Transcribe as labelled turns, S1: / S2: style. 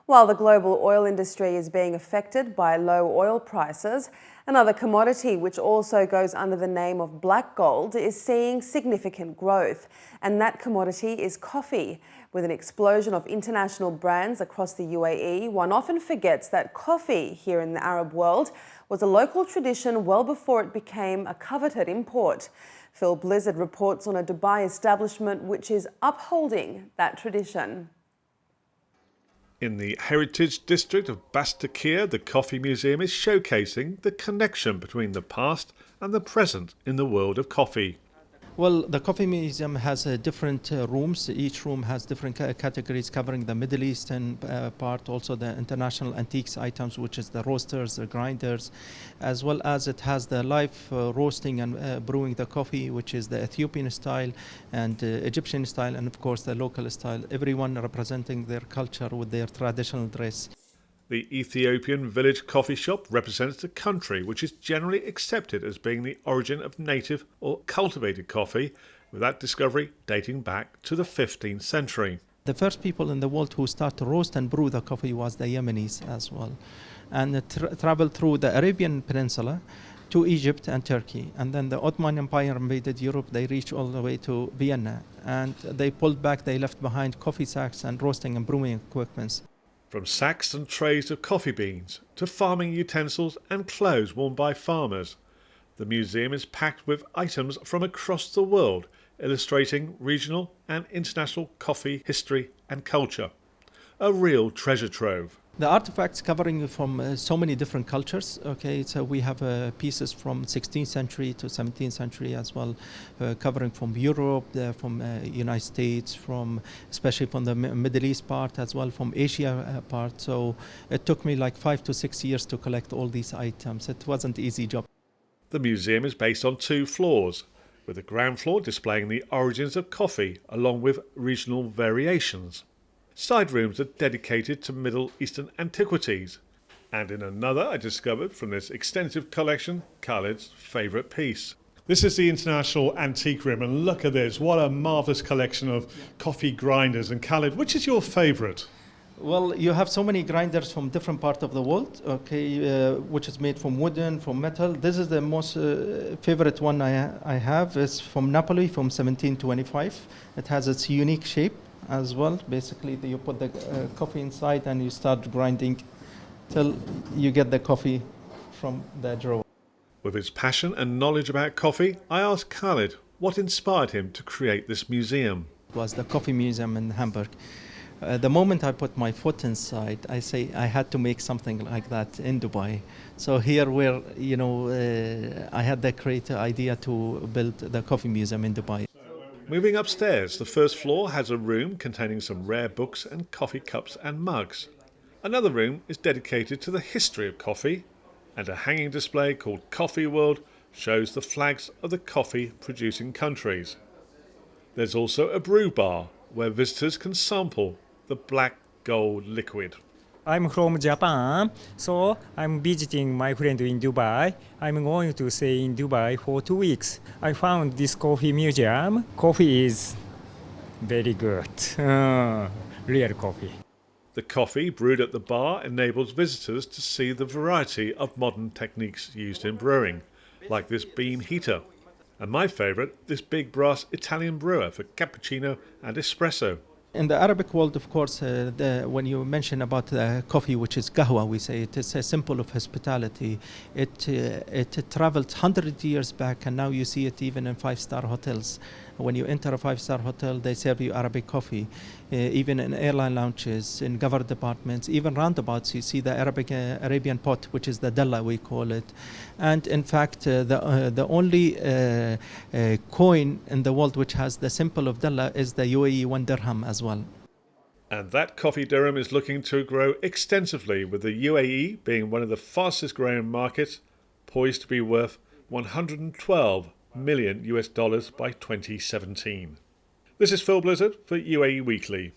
S1: While the global oil industry is being affected by low oil prices, another commodity which also goes under the name of black gold is seeing significant growth. And that commodity is coffee. With an explosion of international brands across the UAE, one often forgets that coffee here in the Arab world was a local tradition well before it became a coveted import. Bizzard reports on a Dubai establishment which is upholding that tradition.
S2: In the heritage district of Bastakir, the Coffee Museum is showcasing the connection between the past and the present in the world of coffee.
S3: Well, the Coffee Museum has different rooms. Each room has different categories covering the Middle Eastern part, also the international antiques items, which is the roasters, the grinders, as well as it has the live roasting and brewing the coffee, which is the Ethiopian style and Egyptian style, and of course the local style, everyone representing their culture with their traditional dress.
S2: The Ethiopian village coffee shop represents the country which is generally accepted as being the origin of native or cultivated coffee, with that discovery dating back to the 15th century.
S3: The first people in the world who started to roast and brew the coffee was the Yemenis as well. And it traveled through the Arabian Peninsula to Egypt and Turkey. And then the Ottoman Empire invaded Europe. They reached all the way to Vienna. And they pulled back, they left behind coffee sacks and roasting and brewing equipments.
S2: From sacks and trays of coffee beans to farming utensils and clothes worn by farmers, the museum is packed with items from across the world, illustrating regional and international coffee history and culture. A real treasure trove.
S3: The artifacts covering from so many different cultures. Okay, so we have pieces from 16th century to 17th century as well, covering from Europe, from United States, from especially from the Middle East part as well, from Asia part. So it took me like 5 to 6 years to collect all these items. It wasn't an easy job.
S2: The museum is based on 2 floors, with the ground floor displaying the origins of coffee along with regional variations. Side rooms are dedicated to Middle Eastern antiquities, and in another I discovered from this extensive collection Khalid's favourite piece. This is the International Antique Room, and look at this, what a marvellous collection of coffee grinders. And Khalid, which is your favourite?
S3: Well, you have so many grinders from different parts of the world, okay, which is made from wooden, from metal. This is the most favorite one I have. It's from Napoli from 1725. It has its unique shape as well. Basically, you put the coffee inside and you start grinding till you get the coffee from the drawer.
S2: With his passion and knowledge about coffee, I asked Khalid what inspired him to create this museum.
S3: It was the Coffee Museum in Hamburg. The moment I put my foot inside, I say I had to make something like that in Dubai. So here where, I had the creative idea to build the Coffee Museum in Dubai.
S2: Moving upstairs, the first floor has a room containing some rare books and coffee cups and mugs. Another room is dedicated to the history of coffee, and a hanging display called Coffee World shows the flags of the coffee producing countries. There's also a brew bar where visitors can sample the black gold liquid.
S4: I'm from Japan, so I'm visiting my friend in Dubai. I'm going to stay in Dubai for 2 weeks. I found this coffee museum. Coffee is very good. Real coffee.
S2: The coffee brewed at the bar enables visitors to see the variety of modern techniques used in brewing, like this beam heater. And my favourite, this big brass Italian brewer for cappuccino and espresso.
S3: In the Arabic world, of course, when you mention about coffee, which is qahwa, we say it is a symbol of hospitality. It traveled 100 years back, and now you see it even in 5-star hotels. When you enter a 5-star hotel, they serve you Arabic coffee. Even in airline lounges, in government departments, even roundabouts, you see the Arabian pot, which is the dalla, we call it. And in fact, the only coin in the world which has the symbol of dalla is the UAE 1 dirham as well.
S2: And that coffee dirham is looking to grow extensively, with the UAE being one of the fastest growing markets, poised to be worth $112 million by 2017. This is Bizzard for UAE Weekly.